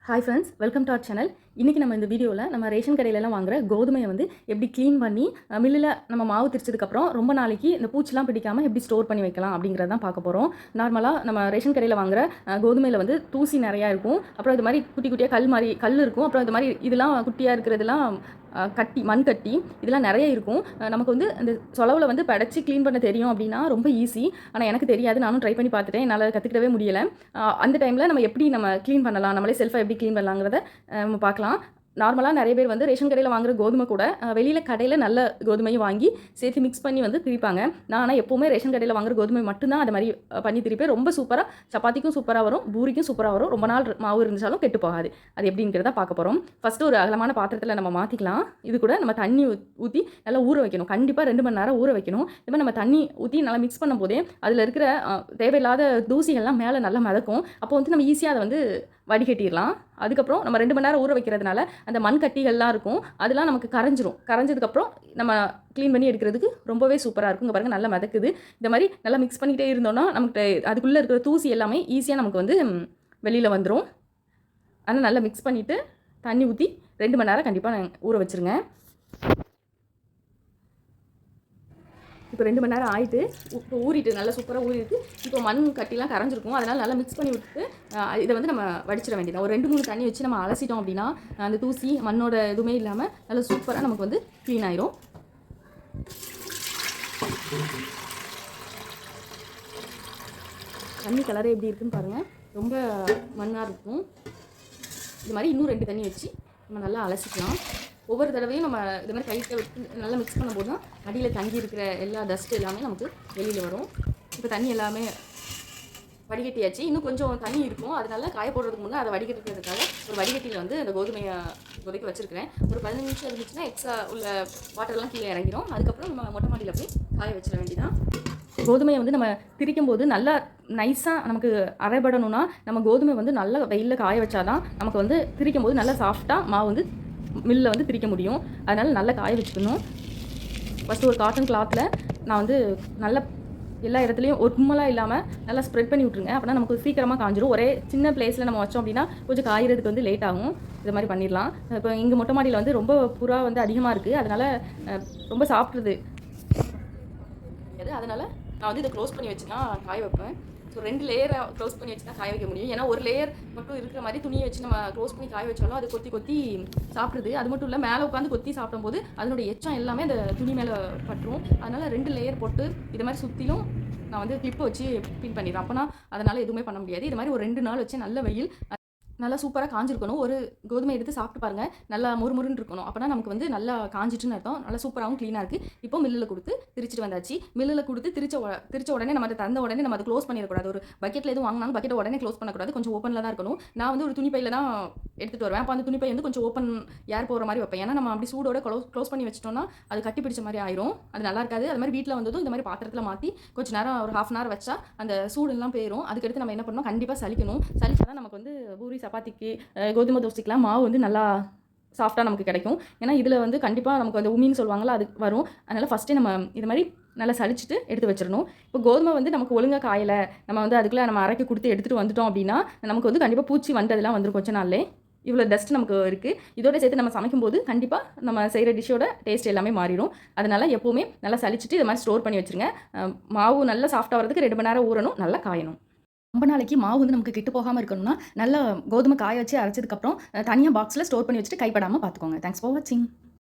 Hi friends, welcome to our channel. இன்றைக்கி நம்ம இந்த வீடியோவில் நம்ம ரேஷன் கடையிலலாம் வாங்குற கோதுமையை வந்து எப்படி க்ளீன் பண்ணி மில்லில் நம்ம மாவு திரிச்சதுக்கப்புறம் ரொம்ப நாளைக்கு இந்த பூச்சிலாம் பிடிக்காமல் எப்படி ஸ்டோர் பண்ணி வைக்கலாம் அப்படிங்கிறத தான் பார்க்க போகிறோம். நார்மலாக நம்ம ரேஷன் கடையில் வாங்குற கோதுமையில் வந்து தூசி நிறையா இருக்கும். அப்புறம் இது மாதிரி குட்டி குட்டியாக கல் இருக்கும். அப்புறம் இது மாதிரி இதெல்லாம் குட்டியாக இருக்கிறதுலாம் கட்டி மண் கட்டி இதெல்லாம் நிறைய இருக்கும். நமக்கு வந்து அந்த சொலவில் வந்து படைச்சி க்ளீன் பண்ண தெரியும் அப்படின்னா ரொம்ப ஈஸி. ஆனால் எனக்கு தெரியாது, நானும் ட்ரை பண்ணி பார்த்துட்டேன், என்னால் கற்றுக்கிடவே முடியலை. அந்த டைமில் நம்ம எப்படி க்ளீன் பண்ணலாம், நம்மளே செல்ஃபாக எப்படி க்ளீன் பண்ணலாங்கிறத நம்ம பார்க்கலாம். நார்மலாக நிறைய பேர் வந்து ரேஷன் கடையில் வாங்குற கோதுமை கூட வெளியில் கடையில் நல்ல கோதுமையும் வாங்கி சேர்த்து மிக்ஸ் பண்ணி வந்து திரிப்பாங்க. நான் ஆனால் எப்போவுமே ரேஷன் கடையில் வாங்குற கோதுமை மட்டும்தான் அது மாதிரி பண்ணி திரிப்பேன். ரொம்ப சூப்பராக, சப்பாத்திக்கும் சூப்பராக வரும், பூரிக்கும் சூப்பராக வரும். ரொம்ப நாள் மாவு இருந்துச்சாலும் கெட்டு போகாது. அது எப்படிங்கிறத பார்க்க போகிறோம். ஃபஸ்ட்டு ஒரு அகலமான பாத்திரத்தில் நம்ம மாற்றிக்கலாம். இது கூட நம்ம தண்ணி ஊற்றி நல்லா ஊற வைக்கணும். கண்டிப்பாக 2 மணி நேரம் ஊற வைக்கணும். இது மாதிரி நம்ம தண்ணி ஊற்றி நல்லா மிக்ஸ் பண்ணும் போதே அதில் இருக்கிற தேவையில்லாத தூசிகள்லாம் மேலே நல்லா மிதக்கும். அப்போ வந்து நம்ம ஈஸியாக அதை வந்து வடிகட்டிடலாம். அதுக்கப்புறம் நம்ம 2 மணி நேரம் ஊற வைக்கிறதுனால அந்த மண் கட்டிகள்லாம் இருக்கும், அதெல்லாம் நமக்கு கரைஞ்சிரும். கரைஞ்சதுக்கப்புறம் நம்ம க்ளீன் பண்ணி எடுக்கிறதுக்கு ரொம்பவே சூப்பராக இருக்கும். இங்கே பாருங்கள், நல்லா மிதக்குது. இந்த மாதிரி நல்லா மிக்ஸ் பண்ணிக்கிட்டே இருந்தோம்னா நமக்கு அதுக்குள்ளே இருக்கிற தூசி எல்லாமே ஈஸியாக நமக்கு வந்து வெளியில் வந்துடும். ஆனால் நல்லா மிக்ஸ் பண்ணிவிட்டு தண்ணி ஊற்றி 2 மணி நேரம் கண்டிப்பாக ஊற வச்சுருங்க. இப்போ 2 மணி நேரம் ஆகிட்டு இப்போ ஊறிட்டு நல்லா சூப்பராக ஊறிட்டு இப்போ மண் கட்டிலாம் கரைஞ்சிருக்கும். அதனால் நல்லா மிக்ஸ் பண்ணி விட்டுட்டு இதை வந்து நம்ம வடிச்சிட வேண்டியது. ஒரு 2-3 தண்ணி வச்சு நம்ம அலசிட்டோம் அப்படின்னா அந்த தூசி மண்ணோட எதுவுமே இல்லாமல் நல்லா சூப்பராக நமக்கு வந்து க்ளீன் ஆயிரும். தண்ணி கலரே எப்படி இருக்குன்னு பாருங்கள், ரொம்ப மண்ணாக இருக்கும். இது மாதிரி இன்னும் 2 தண்ணி வச்சு நம்ம நல்லா அலசிக்கலாம். ஒவ்வொரு தடவையும் நம்ம இது மாதிரி கைட்டை விட்டு நல்லா மிக்ஸ் பண்ணும்போது தான் அடியில் தங்கி இருக்கிற எல்லா டஸ்ட்டு எல்லாமே நமக்கு வெளியில் வரும். இப்போ தண்ணி எல்லாமே வடிகட்டியாச்சு. இன்னும் கொஞ்சம் தண்ணி இருக்கும், அதனால காய போடுறதுக்கு முன்னே அதை வடிகட்டுறதுக்காக ஒரு வடிகட்டியில் வந்து அந்த கோதுமையை கொதிக்க வச்சுருக்கிறேன். ஒரு 15 நிமிஷம் இருந்துச்சுன்னா எக்ஸ்ட்ரா உள்ள வாட்டர்லாம் கீழே இறங்கிடும். அதுக்கப்புறம் நம்ம மொட்டை மாடியில் போய் காய வச்சிட வேண்டியதான். கோதுமையை வந்து நம்ம திரிக்கும் போது நல்லா நைஸாக நமக்கு அரைபடணும்னா நம்ம கோதுமை வந்து நல்லா வெயிலில் காய வச்சாதான் நமக்கு வந்து திரிக்கும் போது நல்லா சாஃப்டாக மாவு வந்து மில்லில் வந்து திரிக்க முடியும். அதனால் நல்லா காய வச்சுக்கணும். ஃபஸ்ட்டு ஒரு காட்டன் கிளாத்தில் நான் வந்து நல்லா எல்லா இடத்துலையும் ஒரு கும்மலாக இல்லாமல் நல்லா ஸ்ப்ரெட் பண்ணி விட்ருங்க. அப்படின்னா நமக்கு சீக்கிரமாக காஞ்சிரும். ஒரே சின்ன பிளேஸில் நம்ம வச்சோம் அப்படின்னா கொஞ்சம் காயறதுக்கு வந்து லேட் ஆகும். இது மாதிரி பண்ணிடலாம். இப்போ இங்கே மொட்டை மாடியில் வந்து ரொம்ப புறா வந்து அதிகமாக இருக்குது, அதனால் ரொம்ப சாப்பிட்றது. அதனால் நான் வந்து இதை க்ளோஸ் பண்ணி வச்சு தான் காய வைப்பேன். ஸோ 2 லேயரை க்ளோஸ் பண்ணி வச்சு தான் காய வைக்க முடியும். ஏன்னா ஒரு லேயர் மட்டும் இருக்கிற மாதிரி துணியை வச்சு நம்ம க்ளோஸ் பண்ணி காய வச்சாலும் அது கொத்தி கொத்தி சாப்பிடுது. அது மட்டும் இல்லை, மேலே உட்காந்து கொத்தி சாப்பிடும்போது அதனுடைய எச்சம் எல்லாமே அந்த துணி மேலே பட்டுரும். அதனால் 2 லேயர் போட்டு இது மாதிரி சுற்றிலும் நான் வந்து கிளிப்பை வச்சு பின் பண்ணிடுறேன். அப்போனா அதனால் எதுவுமே பண்ண முடியாது. இது மாதிரி ஒரு 2 நாள் வச்சு நல்ல வெயில் நல்லா சூப்பராக காஞ்சிருக்கணும். ஒரு கோதுமை எடுத்து சாப்பிட்டு பாருங்கள், நல்லா முறுமுறுன்னு இருக்கணும். அப்போனா நமக்கு வந்து நல்லா காஞ்சிட்டுன்னு அர்த்தம். நல்லா சூப்பராகவும் க்ளீனாக இருக்குது. இப்போ மில்லில் கொடுத்து திரிச்சிட்டு வந்தாச்சு. மில்லில் கொடுத்து திரிச்ச உடனே நம்ம அதை தந்த உடனே நம்ம அதை க்ளோஸ் பண்ணிடக்கூடாது. ஒரு பக்கெட்டில் எதுவும் வாங்கினாலும் பக்கெட்டை உடனே க்ளோஸ் பண்ணக்கூடாது, கொஞ்சம் ஓப்பனில் தான் இருக்கணும். நான் வந்து ஒரு துணிப்பையில் தான் எடுத்துகிட்டு வருவேன். அப்போ அந்த துணிப்பை வந்து கொஞ்சம் ஓப்பன் ஏர் போகிற மாதிரி வைப்பேன். ஏன்னா நம்ம அப்படி சூடோட க்ளோஸ் பண்ணி வச்சிட்டோம்னா அது கட்டி பிடிச்ச மாதிரி ஆயிரும், அது நல்லா இருக்காது. அது மாதிரி வீட்டில் வந்ததும் இந்த மாதிரி பாத்திரத்தில் மாற்றி கொஞ்சம் நேரம் ஒரு 1/2 hour வச்சா அந்த சூடெல்லாம் போயிடும். அதுக்கடுத்து நம்ம என்ன பண்ணணும், கண்டிப்பாக சலிக்கணும். சலிச்சா தான் நமக்கு வந்து பூரி சப்பாத்திக்கு கோதுமை தோசைக்கெலாம் மாவு வந்து நல்லா சாஃப்டாக நமக்கு கிடைக்கும். ஏன்னா இதில் வந்து கண்டிப்பாக நமக்கு வந்து உமின்னு சொல்லுவாங்களா, அது வரும். அதனால் ஃபஸ்ட்டே நம்ம இது மாதிரி நல்லா சலிச்சுட்டு எடுத்து வச்சிடணும். இப்போ கோதுமை வந்து நமக்கு ஒழுங்காக காயலை, நம்ம வந்து அதுக்குள்ளே நம்ம அரைக்க கொடுத்து எடுத்துகிட்டு வந்துட்டோம் அப்படின்னா நமக்கு வந்து கண்டிப்பாக பூச்சி வந்ததெல்லாம் வந்துடும் கொஞ்ச நாள்லே. இவ்வளோ டஸ்ட் நமக்கு இருக்குது. இதோட சேர்த்து நம்ம சமைக்கும்போது கண்டிப்பாக நம்ம செய்கிற டிஷ்ஷோட டேஸ்ட் எல்லாமே மாறிடும். அதனால் எப்போவுமே நல்லா சலிச்சுட்டு இது மாதிரி ஸ்டோர் பண்ணி வச்சுருங்க. மாவு நல்லா சாஃப்டாக வரதுக்கு 2 மணி நேரம் ஊறணும், நல்லா காயணும். ரொம்ப நாளைக்கு மாவு வந்து நமக்கு கெட்டு போகாமல் இருக்கணும்னா நல்லா கோதுமை காய வச்சு அரைச்சதுக்கப்புறம் தனியாக பாக்ஸில் ஸ்டோர் பண்ணி வச்சுட்டு கைப்படாமல் பார்த்துக்கோங்க. தேங்க்ஸ் ஃபார் வாட்சிங்.